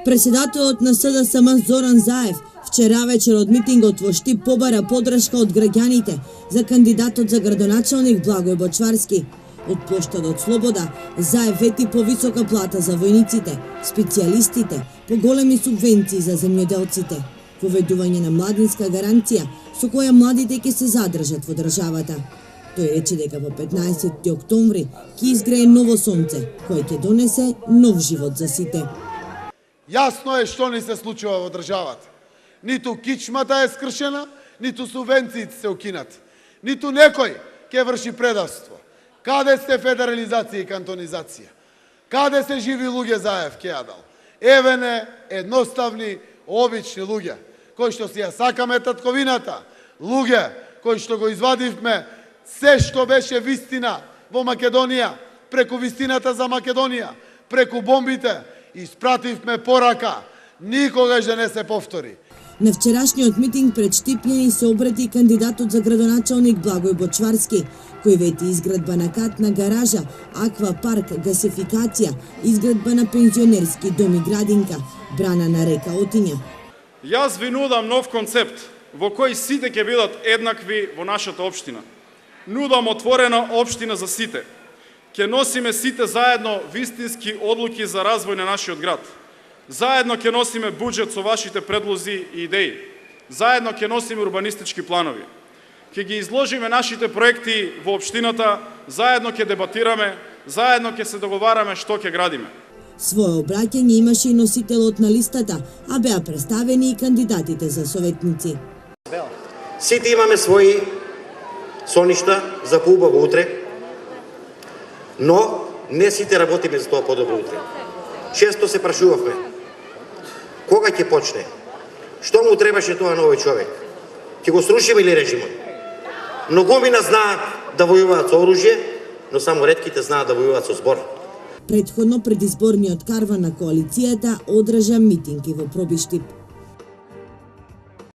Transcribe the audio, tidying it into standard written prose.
Председателот на СДСМ Зоран Заев вчера вечер од митингот во Штип побара поддршка од граѓаните за кандидатот за градоначалник Благој Бочварски. Од плоштадот Слобода Заев вети повисока плата за војниците, специјалистите, поголеми субвенции за земјоделците, поведување на младинска гаранција со која младите ќе се задржат во државата. Тој рече дека во 15 октомври ќе изгрее ново сонце, кој ќе донесе нов живот за сите. Јасно е што ни се случува во државата. Ниту кичмата е скршена, ниту субвенциите се укинат. Ниту некој ќе врши предавство. Каде сте федерализација и кантонизација? Каде се живи луѓе Заев ке ја дал? Евене, едноставни, обични луѓе, кои што си ја сакаме татковината, луѓе кои што го извадивме се што беше вистина во Македонија, преку вистината за Македонија, преку бомбите, испративме порака, никогаш да не се повтори. На вчерашниот митинг пред Штипјани се обрати кандидатот за градоначалник Благој Бочварски, кој вети изградба на катна гаража, аквапарк, гасификација, изградба на пензионерски дом и градинка, брана на река Отиња. Јас ви нудам нов концепт во кој сите ќе бидат еднакви во нашата општина. Нудам отворена општина за сите. Ќе носиме сите заедно вистински одлуки за развој на нашиот град. Заедно ќе носиме буџет со вашите предлози и идеи. Заедно ќе носиме урбанистички планови. Ќе ги изложиме нашите проекти во општината, заедно ќе дебатираме, заедно ќе се договараме што ќе градиме. Своје обраќање имаше и носителот на листата, а беа представени и кандидатите за советници. Сите имаме своји соништа за поубаво утре, но не сите работиме за тоа подобро утре. Често се прашувавме, кога ќе почне? Што му требаше тоа на овој човек? Ќе го срушиме или режимот? Многумина знаат да војуваат со оружје, но само ретките знаат да војуваат со збор. Предходно предизборниот карван на коалицијата одржа митинги во Пробиштип.